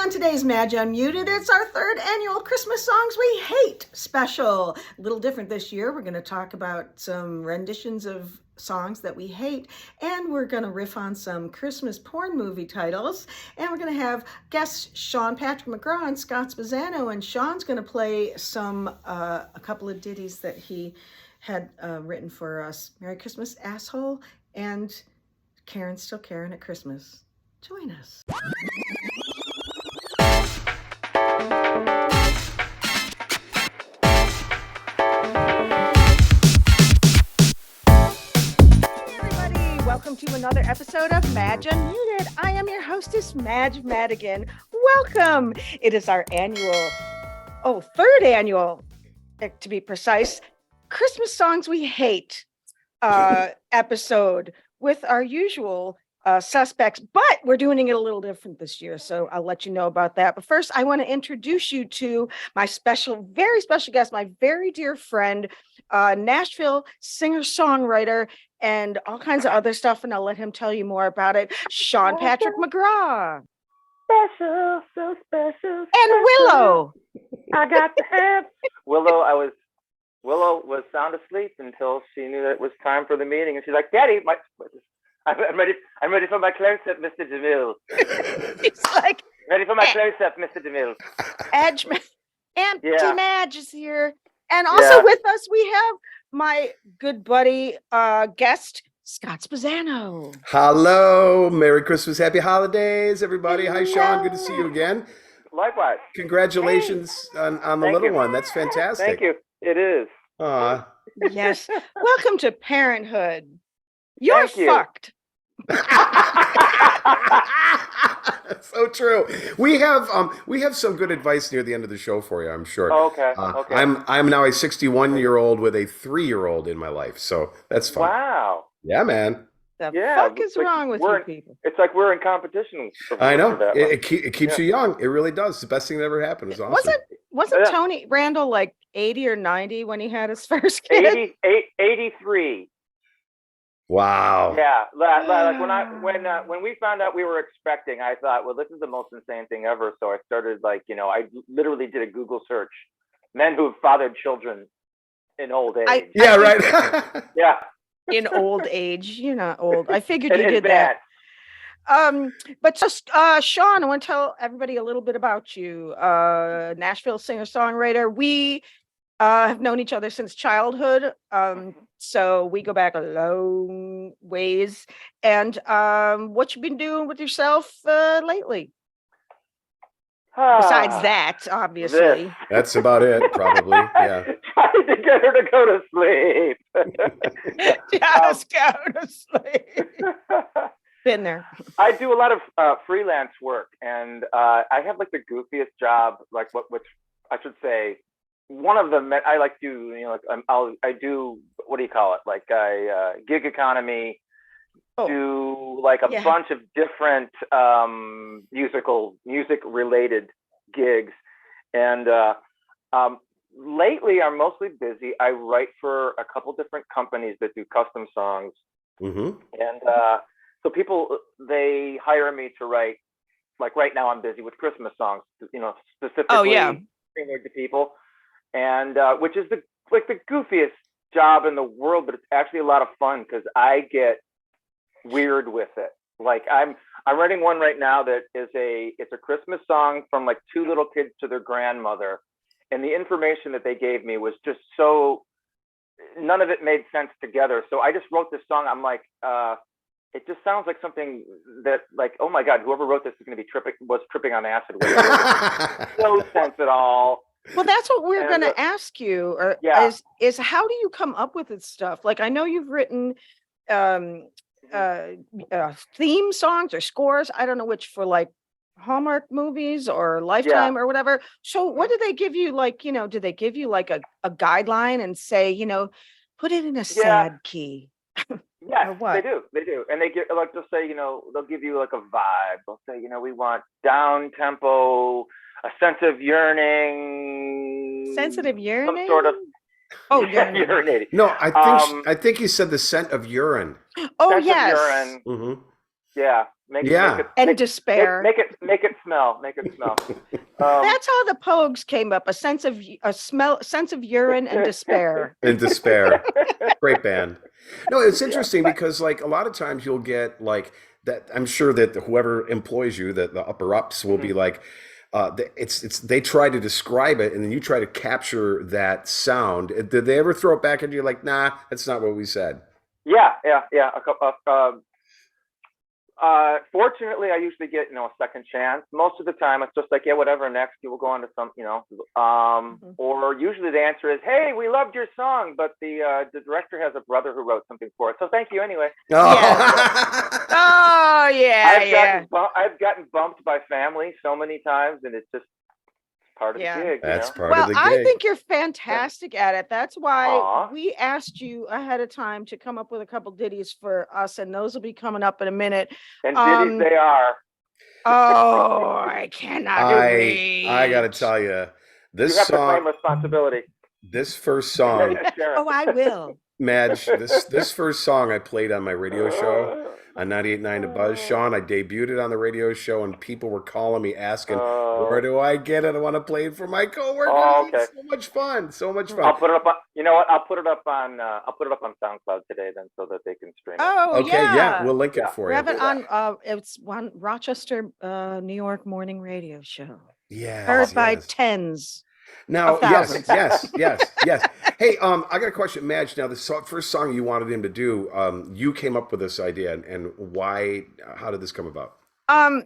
on today's Madge Unmuted. It's our third annual Christmas Songs We Hate special. A little different this year. We're going to talk about some renditions of songs that we hate, and we're going to riff on some Christmas porn movie titles, and we're going to have guests Sean Patrick McGraw and Scott Spezzano, and Sean's going to play a couple of ditties that he had written for us. Merry Christmas, Asshole, and Karen's Still Karen at Christmas. Join us. Welcome to another episode of Madge Unmuted. I am your hostess, Madge Madigan. Welcome. It is our third annual, to be precise, Christmas Songs We Hate episode with our usual suspects, but we're doing it a little different this year, so I'll let you know about that. But first, I want to introduce you to my very special guest, my very dear friend, Nashville singer-songwriter, and all kinds of other stuff, and I'll let him tell you more about it. Sean Patrick McGraw. Special, so special. And Willow. I got the hands. Willow was sound asleep until she knew that it was time for the meeting, and she's like, "Daddy, I'm ready for my close-up, Mr. DeMille." He's like, "Ready for my close-up, Mr. DeMille." Empty Madge is here. And also with us, we have my good buddy, guest, Scott Spezzano. Hello. Merry Christmas. Happy holidays, everybody. Hi, Sean. Good to see you again. Likewise. Congratulations on the little one. That's fantastic. Thank you. It is. Yes. Welcome to parenthood. You're fucked. So true. We have some good advice near the end of the show for you, I'm sure. Okay. I'm now a 61-year-old with a 3-year-old in my life, so that's fun. Wow. Yeah, man. The fuck is wrong with you people? It's like we're in competition. I know. It keeps you young. It really does. The best thing that ever happened. It's awesome. Wasn't Tony Randall like 80 or 90 when he had his first kid? 83. Wow. Yeah, like when we found out we were expecting, I thought, well, this is the most insane thing ever. So I started I literally did a Google search, men who have fathered children in old age. Right. Yeah. In old age, you're not old. I figured you did that. But just Sean, I want to tell everybody a little bit about you. Nashville singer-songwriter. We have known each other since childhood. So we go back a long ways. And what you been doing with yourself lately? Besides that, obviously. That's about it, probably. Yeah. Trying to get her to go to sleep. Just go to sleep. Been there. I do a lot of freelance work, and I have like the goofiest job, which I should say. One of them I like to, I do, what do you call it? Like I gig economy, do like a bunch of different music related gigs. And lately I'm mostly busy. I write for a couple different companies that do custom songs. Mm-hmm. And so people, they hire me to write, like right now I'm busy with Christmas songs, specifically tailored to people. And which is the goofiest job in the world, but it's actually a lot of fun because I get weird with it. Like I'm writing one right now that is it's a Christmas song from like 2 little kids to their grandmother, and the information that they gave me was just so, none of it made sense together. So I just wrote this song. I'm like, it just sounds like something that, like, oh my God, whoever wrote this is going to be tripping on acid. No sense at all. Well, that's what we're going to ask you. Is how do you come up with this stuff? Like, I know you've written theme songs or scores. I don't know which, for like Hallmark movies or Lifetime or whatever. So what do they give you? Like, do they give you like a guideline and say, put it in a sad key? Yes, they do. And they get, like, they'll say, they'll give you like a vibe. They'll say, we want down tempo, a sense of yearning. Sensitive yearning? Some sort of. Urinating. No, I think he said the scent of urine. Oh, scent yes. of urine. Mm-hmm. Yeah. And despair. Make it smell. That's how the Pogues came up. A sense of urine and despair. And despair. Great band. No, it's interesting because like a lot of times you'll get like that. I'm sure that whoever employs you, that the upper ups will be like, they try to describe it and then you try to capture that sound. Did they ever throw it back at you like, nah, that's not what we said? Yeah. Fortunately, I usually get a second chance. Most of the time, it's just like, yeah, whatever. Next, you will go on to some, or usually the answer is, hey, we loved your song, but the director has a brother who wrote something for it, so thank you anyway. I've gotten bumped by family so many times, and it's just part of the gig. That's part of the gig. I think you're fantastic at it. That's why we asked you ahead of time to come up with a couple ditties for us, and those will be coming up in a minute. And ditties they are. Oh, I cannot wait. I gotta tell you, this you have song. To claim responsibility. This first song. I will. Madge, this first song I played on my radio show on 98.9 The Buzz. Sean, I debuted it on the radio show, and people were calling me asking, where do I get it? I want to play it for my coworkers. It's so much fun. I'll put it up on, I'll put it up on SoundCloud today then, so that they can stream it. Yeah, we'll link it for you. We have it on. It's one Rochester, New York morning radio show. Yeah, heard by tens. Now, yes. Hey, I got a question, Madge. Now, the first song you wanted him to do, you came up with this idea, and why? How did this come about? I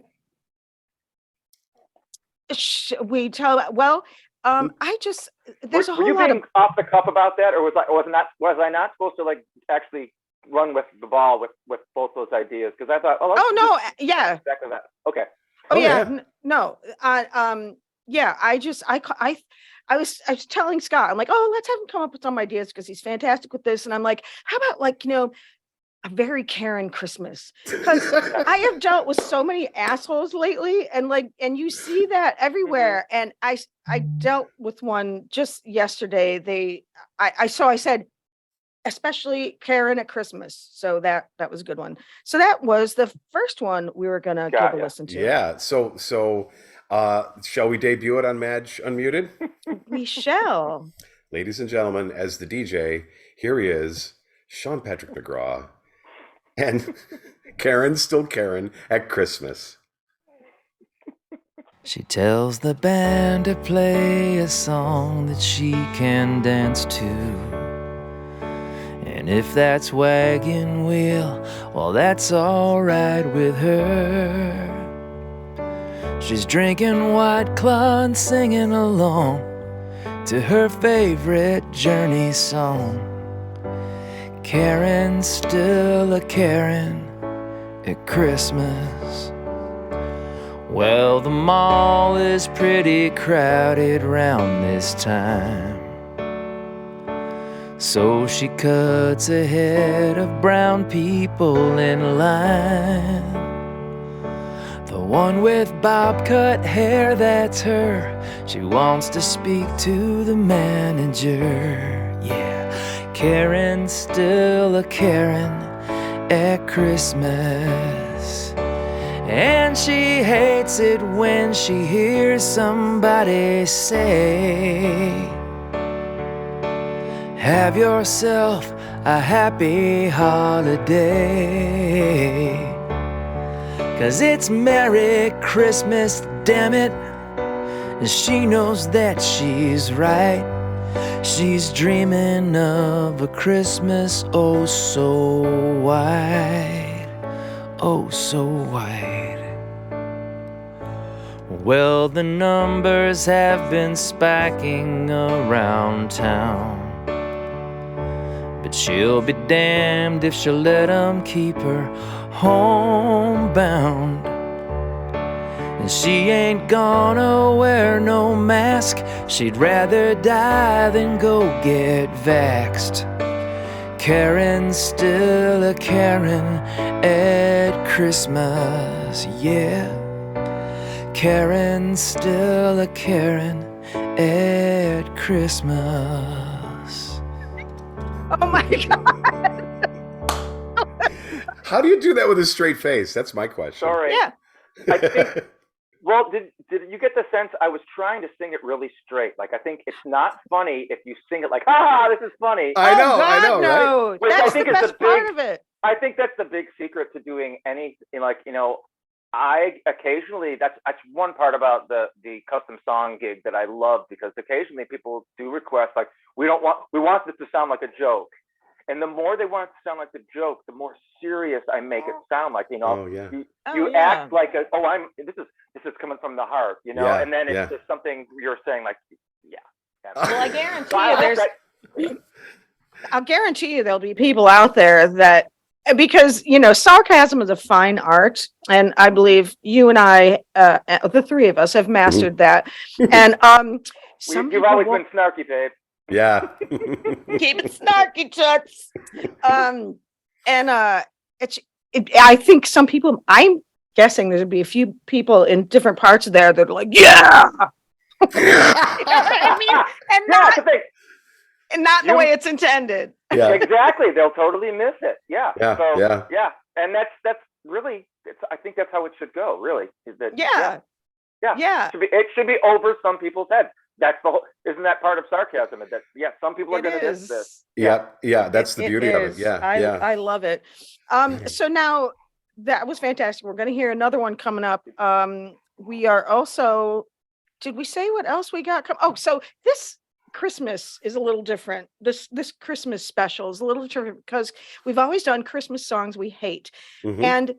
just there's a whole lot. Were you being off the cuff about that, or was I not supposed to like actually run with the ball with both those ideas? Because I thought, exactly that. Okay. No. I was telling Scott, I'm like, let's have him come up with some ideas because he's fantastic with this. And I'm like, how about a very Karen Christmas? Because I have dealt with so many assholes lately, and you see that everywhere. And I dealt with one just yesterday. I said, especially Karen at Christmas. So that was a good one. So that was the first one we were gonna give a listen to. Yeah. So shall we debut it on Madge Unmuted? We shall. Ladies and gentlemen, as the DJ, here he is, Sean Patrick McGraw, and Karen, still Karen, at Christmas. She tells the band to play a song that she can dance to. And if that's Wagon Wheel, well, that's all right with her. She's drinking White Claw and singing along to her favorite Journey song. Karen's still a Karen at Christmas. Well, the mall is pretty crowded round this time, so she cuts ahead of brown people in line. The one with bob cut hair, that's her. She wants to speak to the manager. Yeah, Karen's still a Karen at Christmas. And she hates it when she hears somebody say, have yourself a happy holiday. 'Cause it's Merry Christmas, damn it. And she knows that she's right. She's dreaming of a Christmas oh so white, oh so white. Well, the numbers have been spiking around town, but she'll be damned if she'll let them keep her homebound. And she ain't gonna wear no mask. She'd rather die than go get vaxxed. Karen's still a Karen at Christmas, yeah. Karen's still a Karen at Christmas. Oh my God. How do you do that with a straight face? That's my question. Sorry. Yeah. I think. Well, did you get the sense I was trying to sing it really straight? Like, I think it's not funny if you sing it like, "Ah, this is funny." I know, no. right? Which That's I think the is best part of it. I think that's the big secret to doing anything. Like, I occasionally that's one part about the custom song gig that I love, because occasionally people do request like, we want this to sound like a joke. And the more they want it to sound like a joke, the more serious I make it sound like, you act like this is coming from the heart, and then it's just something you're saying like, Well, I'll guarantee you there'll be people out there that, because, sarcasm is a fine art. And I believe you and I, the three of us have mastered that. And, you've always been snarky, babe. Yeah. Keep it snarky, Toots. I think some people, I'm guessing there'd be a few people in different parts of there that are like, yeah. You know what I mean? And not the way it's intended. Yeah. Exactly. They'll totally miss it. Yeah. Yeah. Yeah. And that's really, I think that's how it should go, really. Is that, Yeah. It should be over some people's heads. That's isn't that part of sarcasm? That some people are going to miss this. Yeah, that's the beauty of it. Yeah, I love it. So now that was fantastic. We're going to hear another one coming up. We are also. Did we say what else we got? So this Christmas is a little different. This Christmas special is a little different because we've always done Christmas songs we hate, and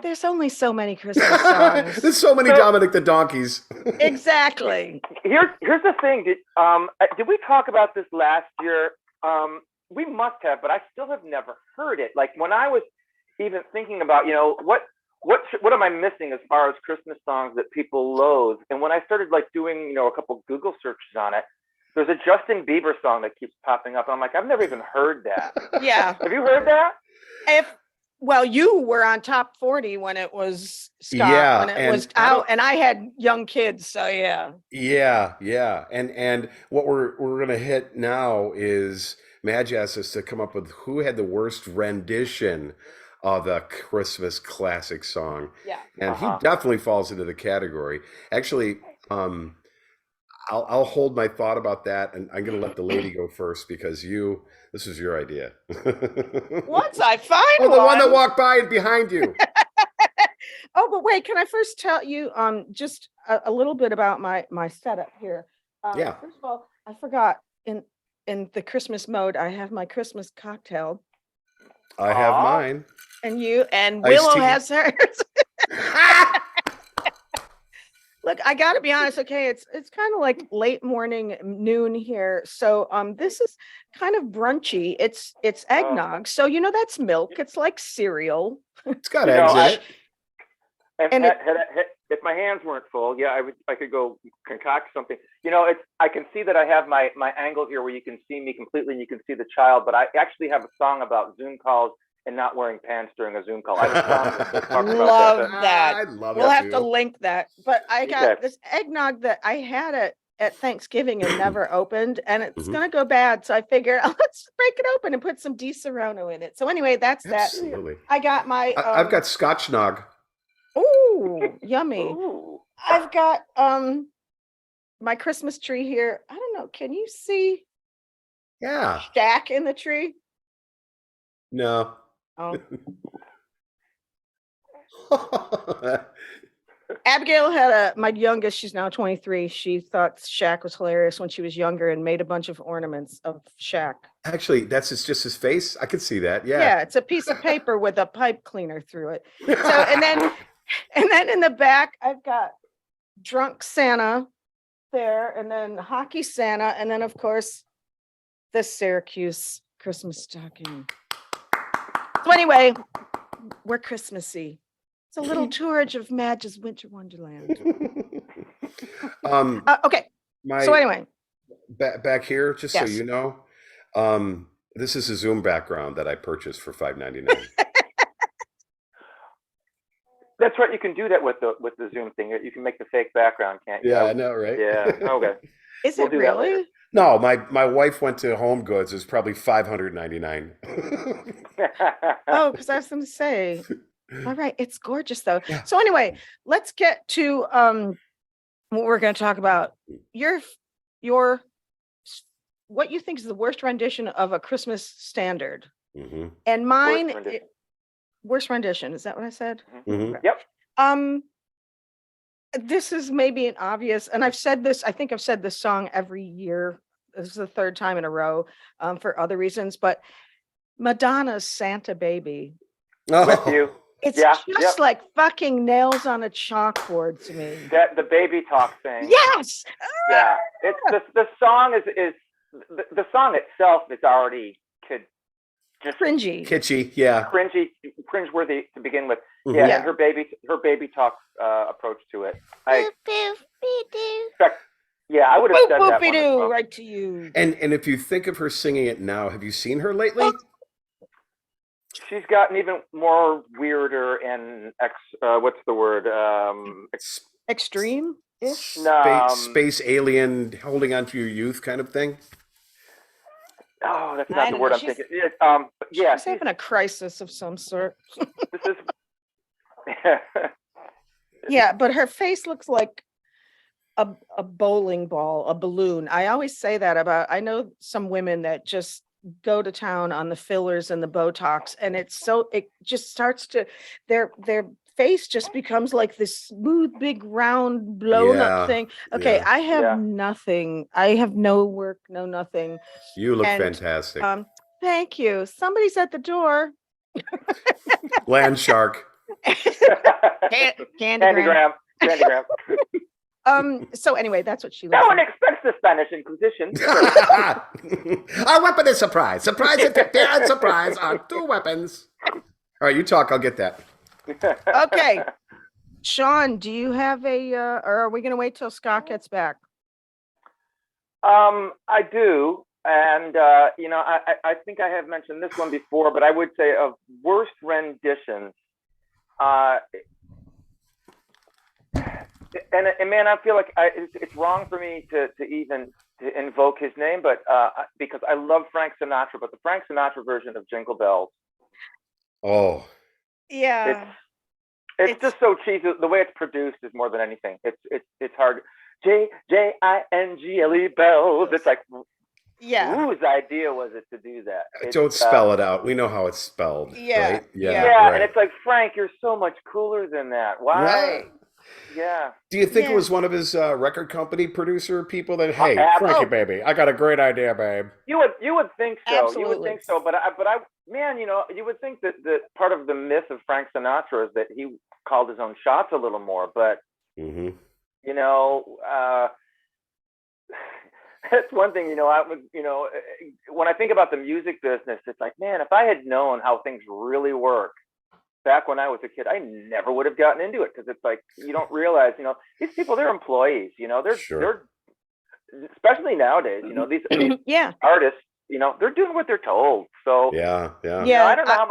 there's only so many Christmas songs. There's so many Dominic the Donkeys. Exactly. Here's the thing. Did we talk about this last year? We must have, but I still have never heard it. Like, when I was even thinking about, what am I missing as far as Christmas songs that people loathe? And when I started like doing, a couple Google searches on it, there's a Justin Bieber song that keeps popping up. And I'm like, I've never even heard that. Yeah. Have you heard that? Well, you were on top 40 when it was, Scott, when it was out, and I had young kids, so yeah. Yeah. And what we're gonna hit now is Madge asked us to come up with who had the worst rendition of a Christmas classic song. Yeah. And he definitely falls into the category. Actually, I'll hold my thought about that, and I'm going to let the lady go first because this is your idea. Once I find the one that walked by and behind you. Oh, but wait, can I first tell you just a little bit about my setup here? First of all, I forgot in the Christmas mode, I have my Christmas cocktail. I have mine. And Willow has hers. Look, I got to be honest. Okay, it's kind of like late morning, noon here. So this is kind of brunchy. It's eggnog. So that's milk. It's like cereal. It's got eggs in it. And if my hands weren't full, I could go concoct something. I can see that I have my angle here where you can see me completely and you can see the child. But I actually have a song about Zoom calls and not wearing pants during a Zoom call. I love that. I love we'll it have too. to link that. But I got this eggnog that I had at Thanksgiving and never opened, and it's gonna go bad. So I figured let's break it open and put some Di Serrano in it. So anyway, that's Absolutely. that. I got my. I've got Scotch nog. Ooh, yummy. Ooh. I've got my Christmas tree here. I don't know. Can you see? Yeah. Stack in the tree? No. Oh. Abigail had my youngest, she's now 23. She thought Shaq was hilarious when she was younger and made a bunch of ornaments of Shaq. Actually, that's just his face. I could see that. Yeah. Yeah, it's a piece of paper with a pipe cleaner through it. So and then in the back, I've got drunk Santa there, and then hockey Santa, and then of course the Syracuse Christmas stocking. So anyway, we're Christmassy. It's a little tourage of Madge's Winter Wonderland. Okay. So anyway, back here, just so you know, this is a Zoom background that I purchased for $5.99. That's right. You can do that with the Zoom thing. You can make the fake background, can't you? Yeah, I know, right? Yeah. Okay. Is it really? No, my wife went to Home Goods. It's probably $599. Oh, because I was going to say, all right, it's gorgeous though. Yeah. So anyway, let's get to what we're going to talk about. Your what you think is the worst rendition of a Christmas standard. Mm-hmm. And mine, worst rendition. Is that what I said? Mm-hmm. Yep. This is maybe an obvious, and I've said this, I think I've said this song every year. This is the third time in a row for other reasons, but Madonna's Santa Baby. With you. It's just like fucking nails on a chalkboard to me. That the baby talk thing. Yes. Yeah. It's the song is the song itself is already just cringy, kitschy, yeah, cringeworthy to begin with. Mm-hmm. Yeah, and her baby talk approach to it. I would have said that one as well. Right to you. And if you think of her singing it now, have you seen her lately? She's gotten even more weirder and what's the word? Extreme? No, space alien holding on to your youth kind of thing. Oh, that's not the word I'm thinking. She's having a crisis of some sort. This is. Yeah, but her face looks like a bowling ball, a balloon. I always say that about. I know some women that just go to town on the fillers and the Botox, and it just starts to their face just becomes like this smooth, big, round, blown up thing. Okay, I have nothing. I have no work, no nothing. You look fantastic. Thank you. Somebody's at the door. Land shark. Candygram. So anyway, that's what she looks No one like. expects the Spanish Inquisition. Our weapon is surprise. Surprise and surprise are two weapons. All right, you talk. I'll get that. Okay. Sean, do you have or are we going to wait till Scott gets back? I do. And, I think I have mentioned this one before, but I would say of worst renditions. And man, I feel like it's wrong for me to even to invoke his name, but because I love Frank Sinatra, but the Frank Sinatra version of Jingle Bells. Oh. Yeah. It's just so cheesy. The way it's produced is more than anything. It's hard. Jingle bells. It's like, whose idea was it to do that? Don't spell it out. We know how it's spelled. Yeah. Right? Right. And it's like, Frank, you're so much cooler than that. Why? Right. Yeah. Do you think it was one of his record company producer people that, hey, Frankie, baby, I got a great idea, babe? You would think so. Absolutely. You would think so. But man, you would think that part of the myth of Frank Sinatra is that he called his own shots a little more. But that's one thing. When I think about the music business, it's like, man, if I had known how things really work back when I was a kid, I never would have gotten into it, because it's like, you don't realize, these people, they're employees, they're especially nowadays, these artists, they're doing what they're told. So yeah. I don't know how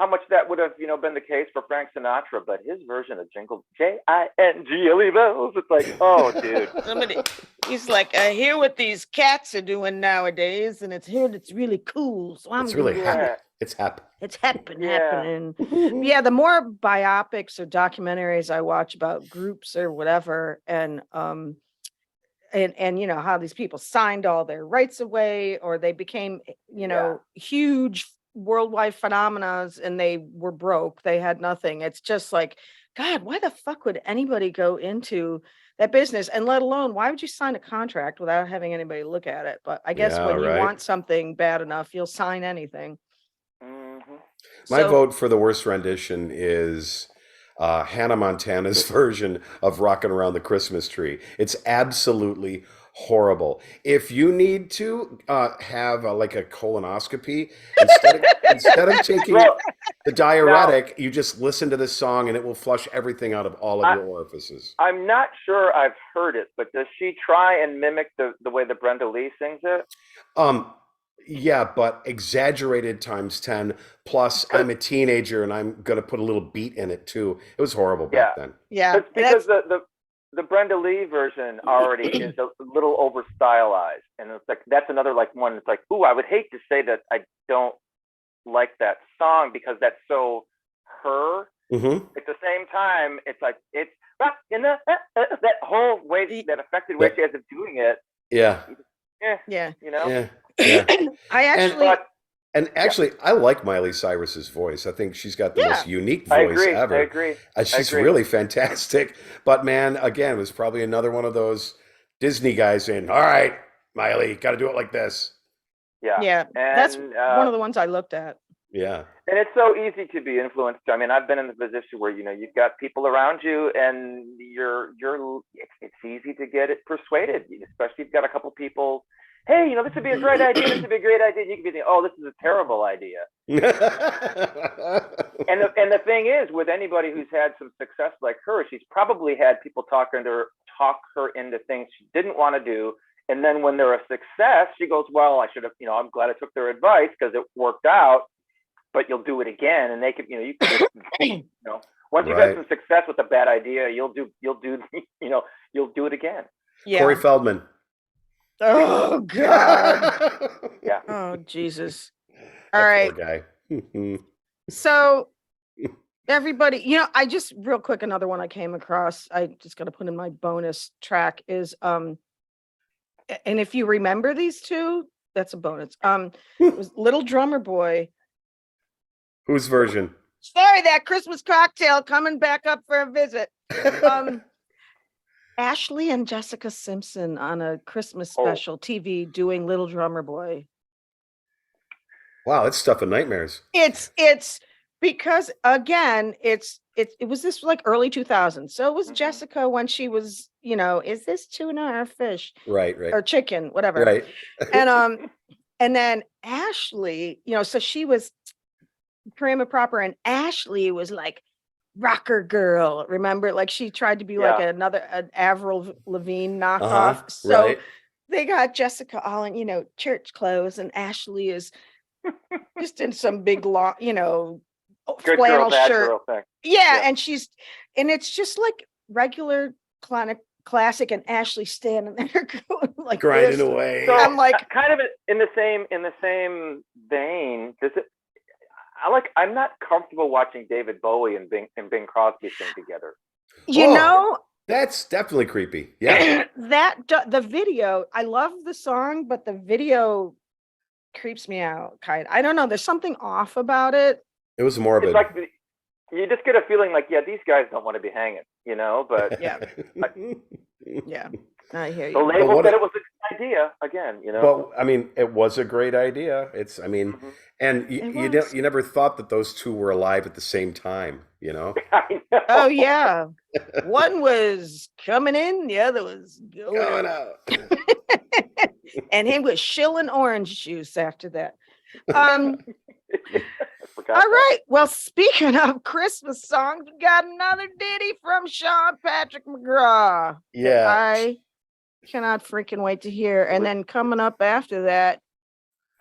much that would have, been the case for Frank Sinatra, but his version of Jingle Bells, it's like, oh, dude. He's like, I hear what these cats are doing nowadays, and it's really cool. So it's really happening. It's happening. Yeah, the more biopics or documentaries I watch about groups or whatever, and how these people signed all their rights away, or they became, huge worldwide phenomena, and they were broke. They had nothing. It's just like, God, why the fuck would anybody go into that business? And let alone, why would you sign a contract without having anybody look at it? But I guess when you want something bad enough, you'll sign anything. My vote for the worst rendition is Hannah Montana's version of Rockin' Around the Christmas Tree. It's absolutely horrible. If you need to have like a colonoscopy, instead of taking the diuretic, you just listen to this song and it will flush everything out of all of your orifices. I'm not sure I've heard it, but does she try and mimic the way that Brenda Lee sings it? Yeah, but exaggerated times 10. Plus, I'm a teenager and I'm going to put a little beat in it too. It was horrible back then. Yeah. It's because the Brenda Lee version already is a little over stylized, and it's like that's another like one. It's like, ooh, I would hate to say that I don't like that song because that's so her. At the same time, it's like it's in the that whole way, that affected way she has of doing it. Yeah. You know. Yeah. I actually. And actually, I like Miley Cyrus's voice. I think she's got the most unique voice ever. I agree. She's really fantastic. But man, again, it was probably another one of those Disney guys saying, "All right, Miley, got to do it like this." Yeah. And, that's one of the ones I looked at. Yeah. And it's so easy to be influenced. I mean, I've been in the position where, you know, you've got people around you and it's easy to get it persuaded, especially if you've got a couple people. Hey, you know, this would be a great idea. This would be a great idea. You could be thinking, oh, this is a terrible idea. And the thing is, with anybody who's had some success like her, she's probably had people talk her into things she didn't want to do. And then when they're a success, she goes, well, I should have, you know, I'm glad I took their advice because it worked out, but you'll do it again. And they could, you know, once you get some success with a bad idea, you'll do it again. Yeah. Corey Feldman. Oh God. Yeah. Oh Jesus. All right. Poor guy. So everybody, you know, I just real quick, another one I came across, I just got to put in my bonus track is, and if you remember these two, that's a bonus. It was Little Drummer Boy. Whose version? Sorry, that Christmas cocktail coming back up for a visit. Ashley and Jessica Simpson on a Christmas special TV doing Little Drummer Boy. Wow, that's stuff of nightmares. It's because again, it was this like early 2000s. So it was Jessica when she was, you know, is this tuna or fish? Right. Or chicken, whatever. Right. And then Ashley, you know, so she was prim and proper, and Ashley was like rocker girl. Remember, like she tried to be like an Avril Lavigne knockoff. So they got Jessica all in, you know, church clothes, and Ashley is just in some big long, you know, good flannel girl, shirt. girl thing. Yeah, and it's just like regular classic, and Ashley standing there going like grinding this. away. So I'm like, kind of in the same vein. I'm not comfortable watching David Bowie and Bing Crosby sing together. You know, that's definitely creepy. Yeah. The video, I love the song, but the video creeps me out. I don't know. There's something off about it. It was morbid. It's like you just get a feeling like, yeah, these guys don't want to be hanging, you know. But yeah, I hear you. The label said it was a good idea again, you know. Well, I mean, it was a great idea. And you never thought that those two were alive at the same time, you know? I know. Oh yeah, one was coming in, the other was going out. And he was shilling orange juice after that. All right. Well, speaking of Christmas songs, we got another ditty from Sean Patrick McGraw. Yeah. I cannot freaking wait to hear. And then coming up after that,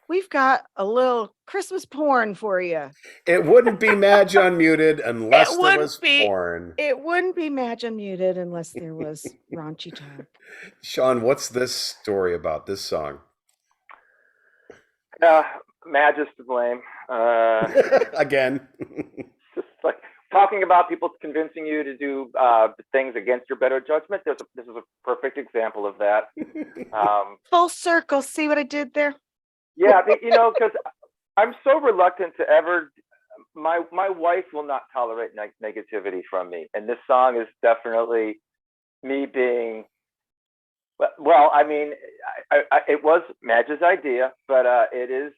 we've got a little Christmas porn for you. It wouldn't be Madge Unmuted unless there was porn. It wouldn't be Madge Unmuted unless there was raunchy talk. Sean, what's this story about, this song? Madge is to blame. Again. Just like talking about people convincing you to do things against your better judgment. This is a perfect example of that. Full circle. See what I did there? Yeah, you know, because I'm so reluctant to ever. My wife will not tolerate negativity from me, and this song is definitely me being. Well, I mean, it was Madge's idea, but it is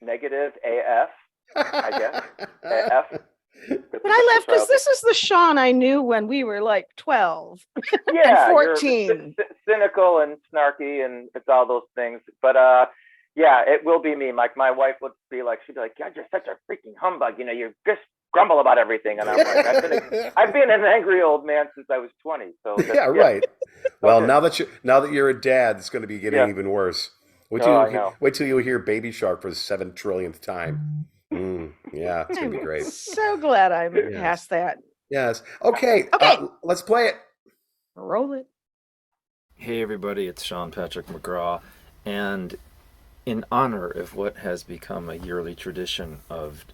negative AF, I guess. AF. But I left because this is the Sean I knew when we were like 12 and 14. Cynical and snarky, and it's all those things. But yeah, it will be me. Like my wife would be like, she'd be like, "God, you're such a freaking humbug. You know, you just grumble about everything." And I'm like, I've been an angry old man since I was 20. So yeah, right. Well, now that you're a dad, it's going to be getting even worse. Wait till you hear Baby Shark for the 7 trillionth time. Yeah, it's going to be great. So glad I'm past that. Yes. Okay. Let's play it. Roll it. Hey everybody, it's Sean Patrick McGraw, and in honor of what has become a yearly tradition of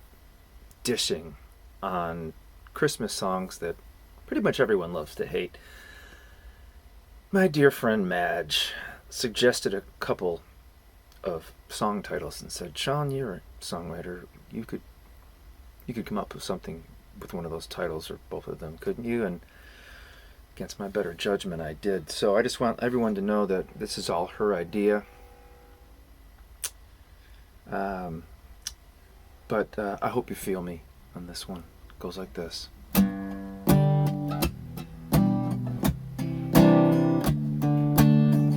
dishing on Christmas songs that pretty much everyone loves to hate, my dear friend Madge suggested a couple of song titles and said, Sean, you're a songwriter, you could come up with something with one of those titles or both of them, couldn't you? And against my better judgment, I did. So I just want everyone to know that this is all her idea. But I hope you feel me on this one. It goes like this.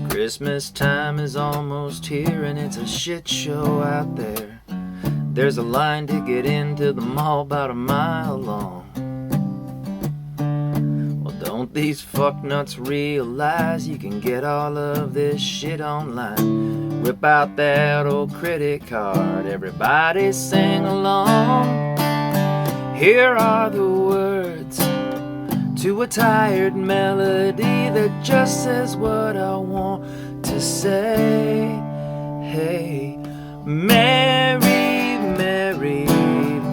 Christmas time is almost here and it's a shit show out there. There's a line to get into the mall about a mile long. Don't these fucknuts realize you can get all of this shit online? Whip out that old credit card, everybody sing along. Here are the words to a tired melody that just says what I want to say. Hey, Merry, Merry,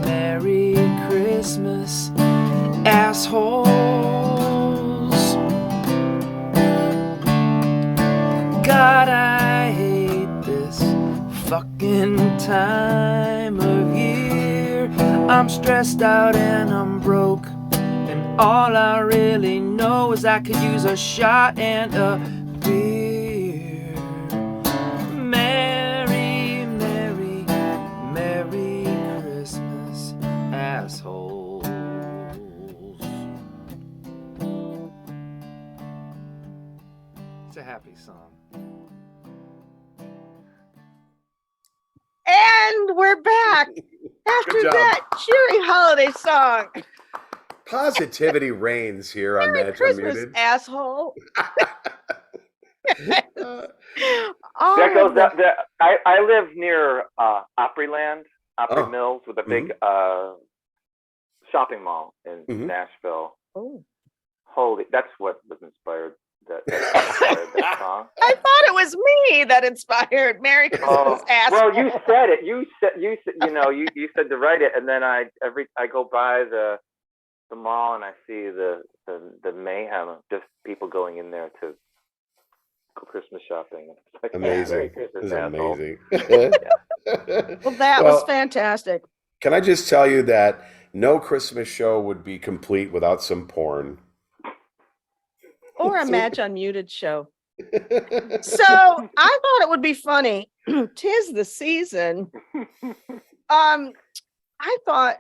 Merry Christmas, asshole. God, I hate this fucking time of year. I'm stressed out and I'm broke, and all I really know is I could use a shot and a beer. Merry, Merry, Merry Christmas, assholes. It's a happy song. And we're back after that cheery holiday song. Positivity reigns here on Merry Madge Christmas, Unmuted. asshole. That goes up there. I live near Opryland, Opry Mills, with a big shopping mall in Nashville. Oh, holy! That's what was inspired that song. I thought it was me that inspired Merry Christmas, asshole. Well, you said it. You said you said to write it, and then I go by the mall and I see the mayhem of just people going in there to go Christmas shopping. It's like, amazing. Christmas, It's amazing. Well, that was fantastic. Can I just tell you that no Christmas show would be complete without some porn? Or a Madge Unmuted show. So I thought it would be funny. 'Tis the season. I thought,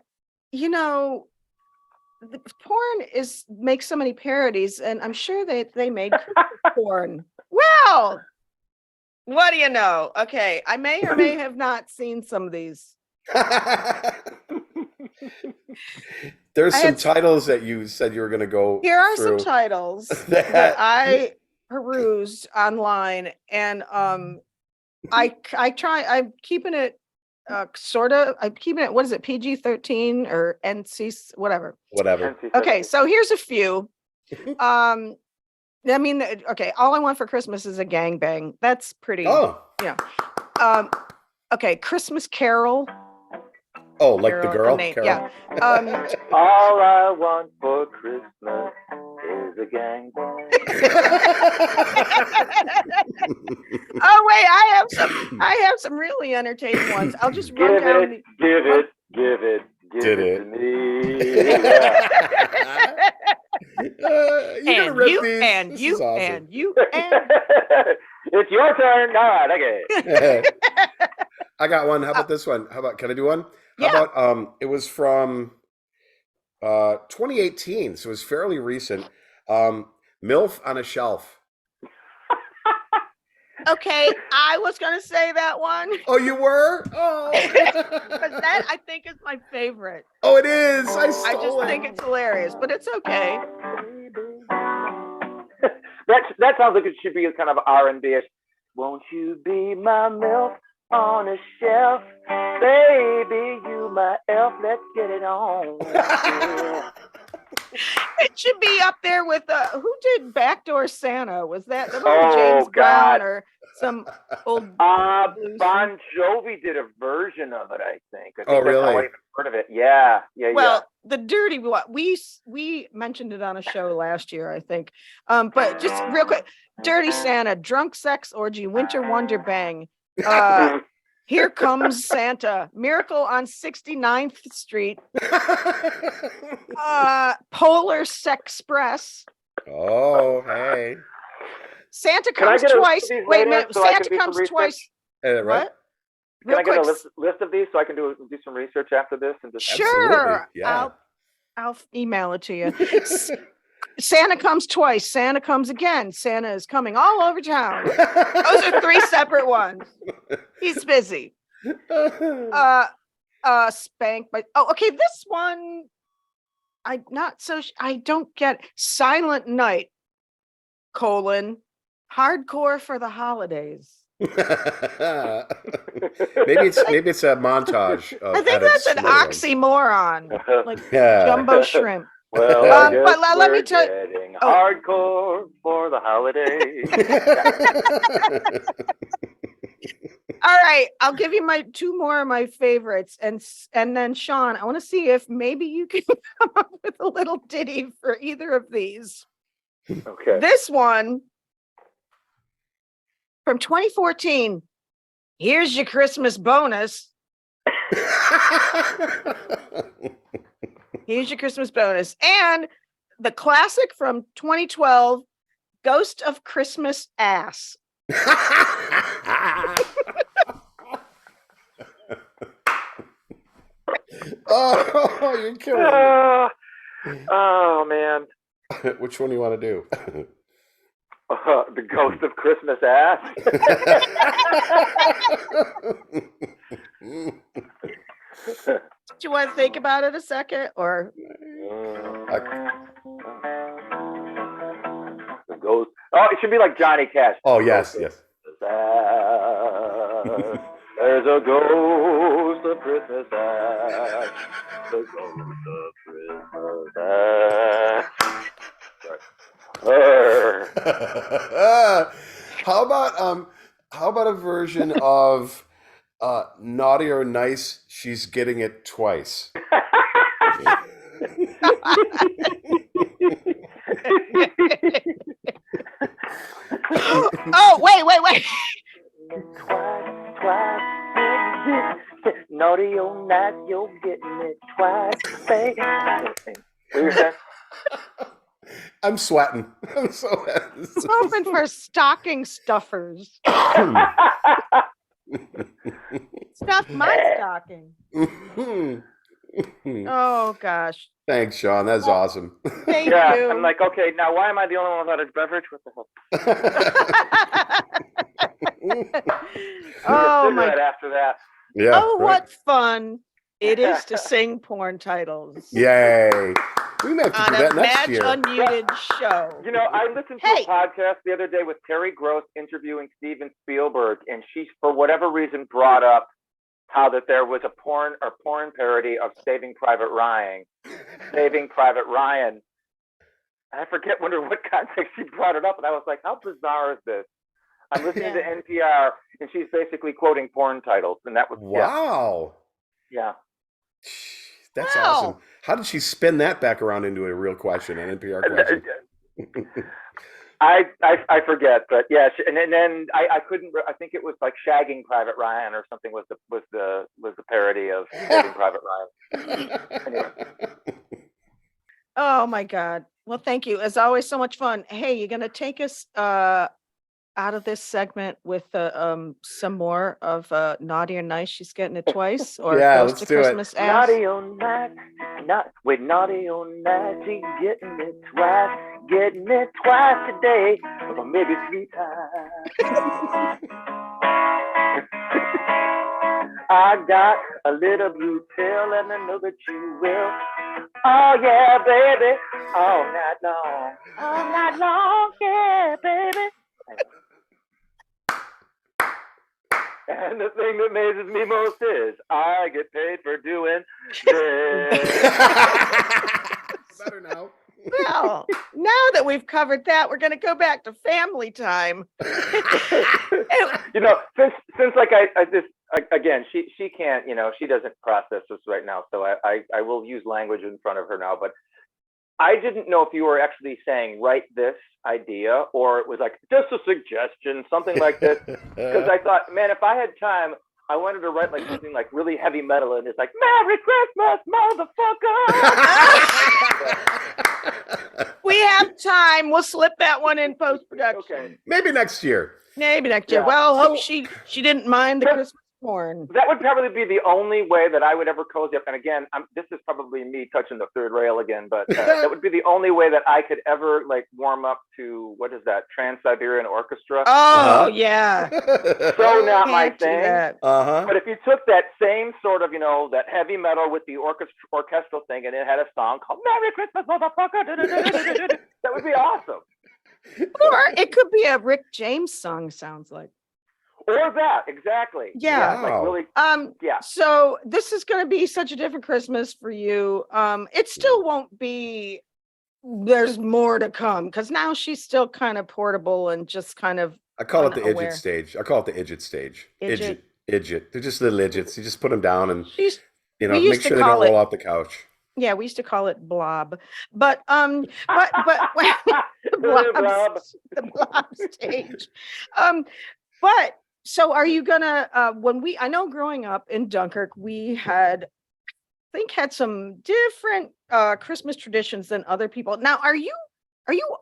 the porn makes so many parodies, and I'm sure they made porn. Well, what do you know? Okay, I may or may have not seen some of these. There's some titles that you said you were going to go Here are through. some titles that I perused online, and I'm keeping it I'm keeping it, what is it, PG-13 or NC, whatever. Okay, so here's a few. I mean, okay, All I Want for Christmas is a Gangbang. That's pretty, okay, Christmas Carol. Oh, like the girl? Carol. Yeah. All I want for Christmas is a gangbang. Oh wait, I have some really entertaining ones. I'll just run down. Give it to me. And you. It's your turn. All right, okay. I got one. How about this one? Can I do one? How about it was from 2018, so it was fairly recent. MILF on a Shelf. Okay, I was going to say that one. Oh, you were? Oh. But that, I think, is my favorite. Oh, it is. I just think it's hilarious, but it's okay. That sounds like it should be kind of R&B-ish. Won't you be my MILF on a shelf? Baby, you my elf. Let's get it on. It should be up there with who did Backdoor Santa? Was that Oh, James Brown God. or some old blues Bon Jovi did a version of it, I think. Oh, that's how I really? even heard of it. Yeah. Well, the dirty what we mentioned it on a show last year, I think. But just real quick, Dirty Santa, Drunk Sex Orgy, Winter Wonder Bang. Here Comes Santa, Miracle on 69th Street, Polar Sexpress. Oh, hey. Santa Comes Twice. Wait a minute, Santa Comes Twice. Right? What? Can I get a list of these so I can do some research after this? And just sure. Yeah. I'll email it to you. Santa Comes Twice. Santa Comes Again. Santa is coming all over town. Those are 3 separate ones. He's busy. Spank. But okay. This one, I don't get. Silent Night. Hardcore for the holidays. maybe it's a montage. I think that's an oxymoron, like jumbo shrimp. Well, but let me tell you, hardcore for the holidays. All right, I'll give you my 2 more of my favorites, and then Sean, I want to see if maybe you can come up with a little ditty for either of these. Okay. This one. From 2014, here's your Christmas bonus. Here's your Christmas bonus. And the classic from 2012, Ghost of Christmas Ass. Oh, you're killing me. Oh, man. Which one do you want to do? The Ghost of Christmas Ass. Do you want to think about it a second, or the ghost? Oh, it should be like Johnny Cash. Oh, yes. There's a ghost of Christmas Ash. The ghost of Christmas Ash. How about a version of Naughty or Nice? She's getting it twice. Oh, wait. Twice. Naughty or nice, you're getting it twice. What are you saying? I'm sweating. I'm so hoping for stocking stuffers. Stuff my stocking. Oh gosh. Thanks, Sean. That's awesome. Thank you. I'm like, okay, now why am I the only one without a beverage? What the hell? Oh my! After that. Yeah. Oh, what fun it is to sing porn titles. Yay! We may have to do that next year. On a Madge Unmuted show. You know, I listened to a podcast the other day with Terry Gross interviewing Steven Spielberg, and she, for whatever reason, brought up how that there was a porn parody of Saving Private Ryan. And I forget under what context she brought it up, and I was like, how bizarre is this? I'm listening to NPR, and she's basically quoting porn titles, and that was wow. Yeah. That's awesome. How did she spin that back around into a real question, an NPR question? I forget, but yeah, and then I couldn't. I think it was like Shagging Private Ryan or something was the parody of Saving Private Ryan. Anyway. Oh my God! Well, thank you. As always, so much fun. Hey, you're gonna take us out of this segment with some more of Naughty or Nice? She's getting it twice, or let's do Christmas it. Ass? Naughty or nice, naughty or nice, she's getting it twice today, or maybe 3 times. I got a little blue pill, and I know that you will. Oh yeah, baby, all night long, yeah, baby. And the thing that amazes me most is I get paid for doing this. Better now. Well, now that we've covered that, we're going to go back to family time. You know, since like I this again, she can't, you know, she doesn't process this right now, so I will use language in front of her now, but I didn't know if you were actually saying write this idea or it was like just a suggestion, something like this. Because I thought, man, if I had time, I wanted to write like something like really heavy metal, and it's like Merry Christmas, motherfucker. We have time. We'll slip that one in post production. Okay. Maybe next year. Maybe next year. Yeah. Well, hope she didn't mind the Christmas corn. That would probably be the only way that I would ever cozy up. And again, this is probably me touching the third rail again, but that would be the only way that I could ever like warm up to, what is that, Trans-Siberian Orchestra? Oh, yeah. So not my Can't do thing. that. But if you took that same sort of, you know, that heavy metal with the orchestral thing, and it had a song called Merry Christmas, motherfucker, that would be awesome. Or it could be a Rick James song, sounds like. Or that, exactly. Yeah. Wow. Like really, yeah. So this is going to be such a different Christmas for you. It still won't be, there's more to come, because now she's still kind of portable and just kind of I call it the unaware. idjit stage. I call it the idjit stage. Idjit. Idjit. They're just little idjits. You just put them down and, She's, you know, we make used to sure they call don't roll it- off the couch. yeah, we used to call it blob, but the blob stage. But so are you gonna, I know growing up in Dunkirk, we had some different Christmas traditions than other people. Now, are you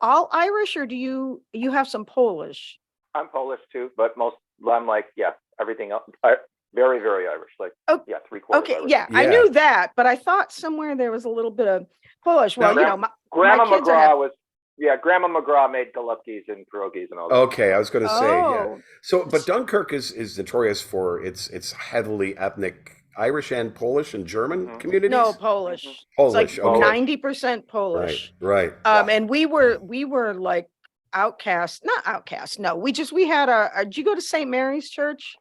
all Irish, or do you have some Polish? I'm Polish too, but I'm like, yeah, everything else. Very, very Irish. Like, Oh, yeah, 3/4 Okay, Irish. yeah, I knew that, but I thought somewhere there was a little bit of Polish. Well, No, you know, Grandma my kids are McGraw was, Grandma McGraw made galupkis and pierogies and all that. Okay, I was going to say, yeah. Oh. So, but Dunkirk is notorious for its heavily ethnic Irish and Polish and German communities. No, Polish. Polish. It's like Okay. 90% Polish. Right. And we were like not outcast. No, we had did you go to St. Mary's Church?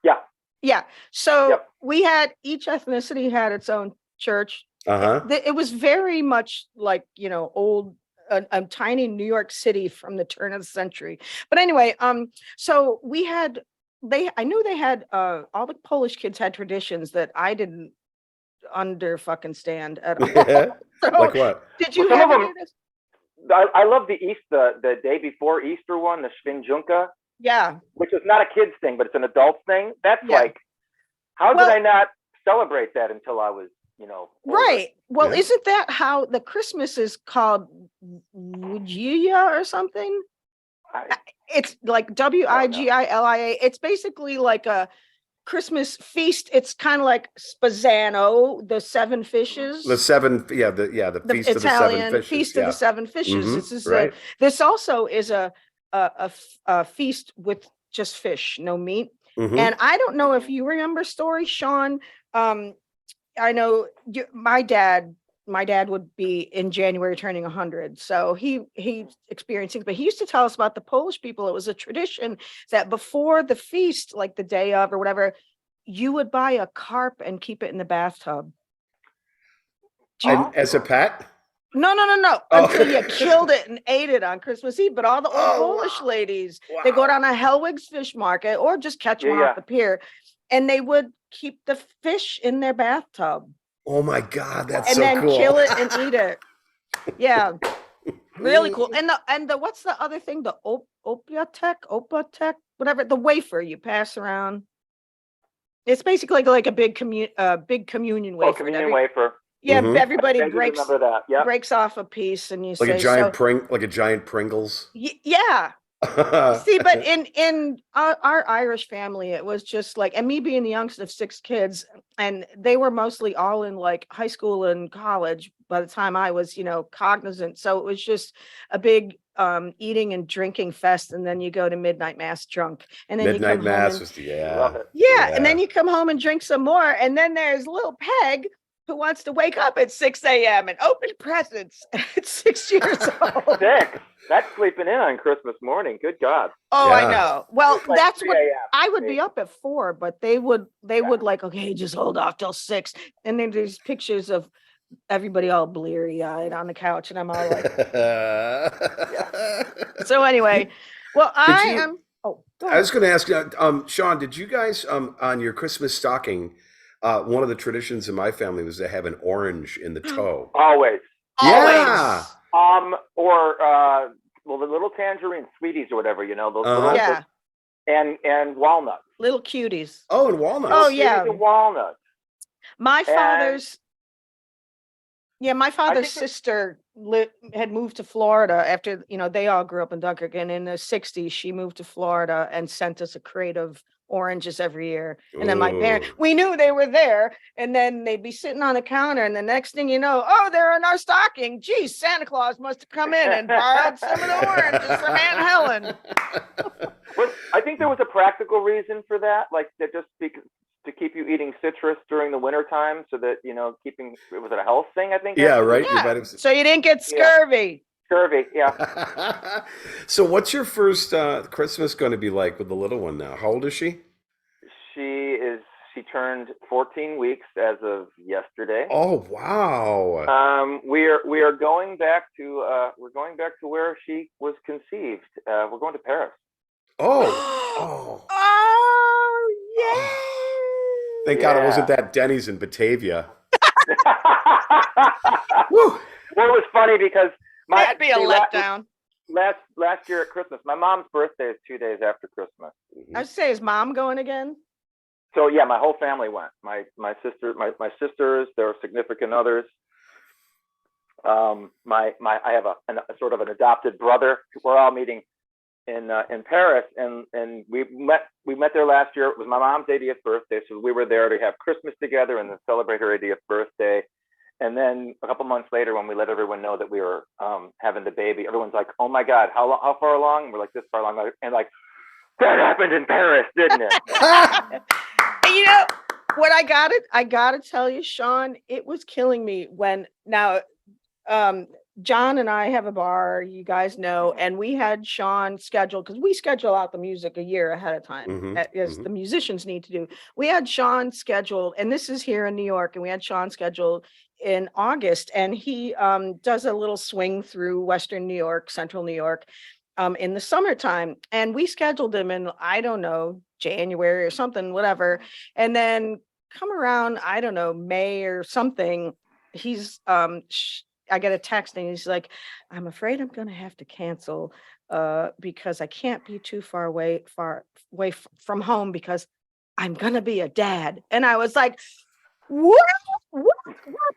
Yeah. Yeah. So Yep. we had, each ethnicity had its own church. Uh-huh. It was very much like, you know, old, a tiny New York City from the turn of the century. But anyway, so I knew they had, all the Polish kids had traditions that I didn't stand at all. So, Like what? did you Well, some have of any of this? I love the day before Easter one, the Święconka, Yeah. which is not a kid's thing, but it's an adult thing. That's Yeah. like, how Well- did I not celebrate that until I was, you know, older? Right. Well, Yeah. isn't that how the Christmas is called? Wigilia or something? It's like Wigilia. It's basically like a Christmas feast. It's kind of like Spezzano, the seven fishes. The seven, the the feast of the Italian seven fishes. feast of the seven fishes. Mhm, This is right. this also is a feast with just fish, no meat. Mhm. And I don't know if you remember story, Sean. I know my dad would be in January turning 100. So he experienced things, but he used to tell us about the Polish people. It was a tradition that before the feast, like the day of or whatever, you would buy a carp and keep it in the bathtub. And as a pet? No. Oh. Until you killed it and ate it on Christmas Eve. But all the old Polish ladies, they go down to Hellwig's fish market or just catch them off the pier, and they would keep the fish in their bathtub. Oh my God, that's And so then cool. kill it and eat it. Yeah, really cool. And the what's the other thing? The Oplatek, whatever. The wafer you pass around. It's basically like a big communion wafer. Oh, communion wafer. Yeah, Mhm. everybody I do breaks remember that. Yeah. breaks off a piece, and you Like say a giant so. like a giant Pringles. Yeah. See, but in our Irish family, it was just like, and me being the youngest of 6 kids, and they were mostly all in like high school and college by the time I was, you know, cognizant. So it was just a big eating and drinking fest, and then you go to midnight mass drunk, and then Midnight you come mass home was Love it. and then you come home and drink some more, and then there's little Peg who wants to wake up at 6 a.m. and open presents at 6 years old. Sick. That's sleeping in on Christmas morning. Good God. Oh, Yeah. I know. Well, It's like that's 3 what a.m. I would be maybe. up at 4, but they would like, okay, just hold off till 6. And then there's pictures of everybody all bleary-eyed on the couch, and I'm all like, So anyway, well, I was going to ask you, Sean, did you guys on your Christmas stocking? One of the traditions in my family was to have an orange in the toe. Always. Yeah. Or the little tangerine sweeties or whatever, those little, and walnuts. Little cuties. Oh, and walnuts. Oh yeah, and walnuts. My father's sister had moved to Florida after, they all grew up in Dunkirk, and in the 60s she moved to Florida and sent us a crate of oranges every year. And then my parents, we knew they were there, and then they'd be sitting on the counter, and the next thing you know, they're in our stocking. Geez, Santa Claus must have come in and borrowed some of the oranges from Aunt Helen. I think there was a practical reason for that, like that just to keep you eating citrus during the winter time, so that was it a health thing? I think. Yeah, right. Yeah. So you didn't get scurvy. Scurvy, yeah. So what's your first Christmas going to be like with the little one now? How old is she? She turned 14 weeks as of yesterday. Oh wow. We are going back to where she was conceived. We're going to Paris. Oh. Yeah. Thank God it wasn't that Denny's in Batavia. Woo. Well, it was funny because that'd be a letdown. Last year at Christmas, my mom's birthday is 2 days after Christmas. I would say, is Mom going again? So yeah, my whole family went. My sisters, their significant others. I have a sort of an adopted brother. We're all meeting in Paris, and we met there last year. It was my mom's 80th birthday, so we were there to have Christmas together and then celebrate her 80th birthday. And then a couple months later, when we let everyone know that we were having the baby, everyone's like, "Oh my God, how far along?" And we're like, "This far along," and like, that happened in Paris, didn't it? What I gotta tell you, Sean, it was killing me when John and I have a bar, you guys know, and we had Sean scheduled, because we schedule out the music a year ahead of time, as the musicians need to do. We had Sean scheduled, and this is here in New York, and we had Sean scheduled in August, and he does a little swing through Western New York, Central New York, in the summertime, and we scheduled him in, I don't know, January or something, whatever. And then come around, I don't know, May or something, he's I get a text and he's like, "I'm afraid I'm going to have to cancel because I can't be too far away from home because I'm going to be a dad." And I was like, what?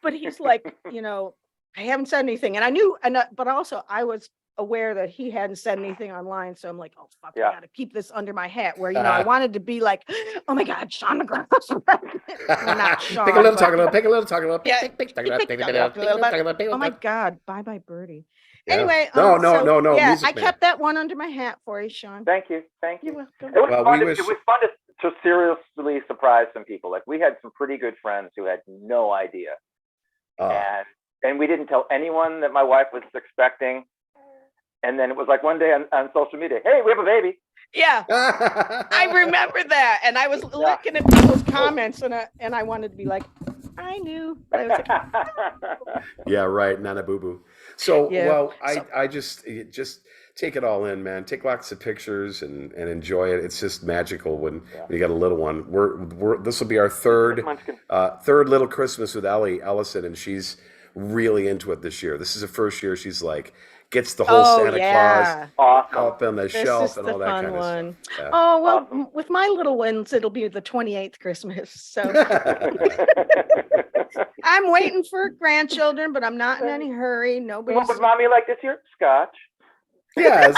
But he's like, I haven't said anything. And I knew, but also I was aware that he hadn't said anything online. So I'm like, oh, fuck, I got to keep this under my hat, where, I wanted to be like, oh my God, Sean McGraw. Well, not Sean. Pick a little, talk a little, pick a little, talk a little. Yeah. Oh my God. Bye, Birdie. Yeah. Anyway. No. Yeah, I kept that one under my hat for you, Sean. Thank you. You're welcome. It was fun to seriously surprise some people. Like, we had some pretty good friends who had no idea. And we didn't tell anyone that my wife was expecting. And then it was like one day on social media, "Hey, we have a baby." Yeah, I remember that. And I was looking at people's comments, and I wanted to be like, I knew. But I was like, yeah, right. Nana boo boo. So, I just take it all in, man. Take lots of pictures and enjoy it. It's just magical when you got a little one. This will be our third little Christmas with Ellison, and she's really into it this year. This is the first year she's like, gets the whole Santa Claus up on the shelf and all that kind of stuff. Yeah. Oh, well, with my little ones, it'll be the 28th Christmas. So I'm waiting for grandchildren, but I'm not in any hurry. Nobody's. What would Mommy like this year? Scotch. Yes.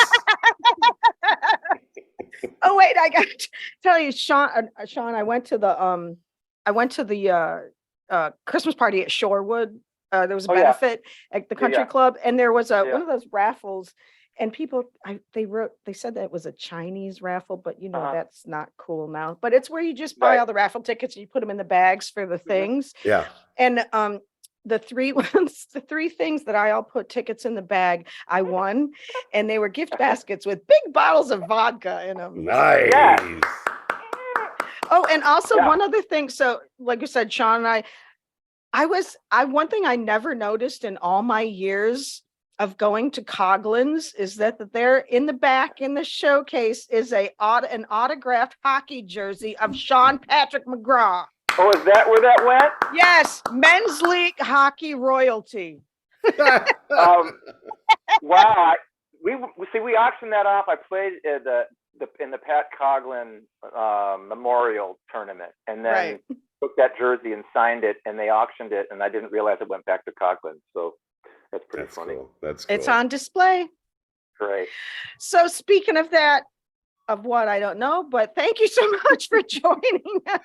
Oh, wait, I got to tell you, Sean, I went to the Christmas party at Shorewood. There was a benefit at the country club, and there was one of those raffles, and people they said that it was a Chinese raffle, but that's not cool now. But it's where you just buy all the raffle tickets and you put them in the bags for the things. Yeah. And the three things that I all put tickets in the bag, I won, and they were gift baskets with big bottles of vodka in them. Nice. Yeah. Oh, and also one other thing. So, like I said, Sean and One thing I never noticed in all my years of going to Coughlin's is that there in the back in the showcase is an autographed hockey jersey of Sean Patrick McGraw. Oh, is that where that went? Yes, men's league hockey royalty. Wow. We auctioned that off. I played in the Pat Coughlin Memorial Tournament, and then took that jersey and signed it, and they auctioned it, and I didn't realize it went back to Coughlin. So that's pretty funny. Cool. That's cool. It's on display. Great. So speaking of that, of what I don't know, but thank you so much for joining us.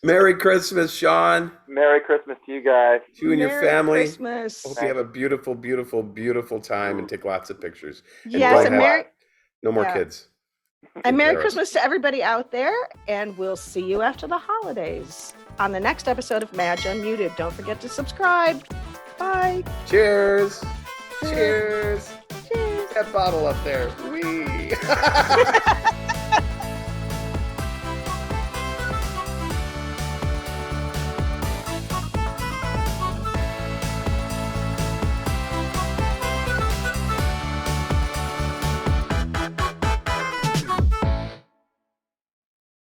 Merry Christmas, Sean. Merry Christmas to you guys. To you and your family. Christmas. Hope you have a beautiful, beautiful, beautiful time and take lots of pictures. Yes, and no more kids. And Merry Christmas to everybody out there, and we'll see you after the holidays on the next episode of Madge Unmuted. Don't forget to subscribe. Bye. Cheers. Cheers. Cheers. That bottle up there. Whee.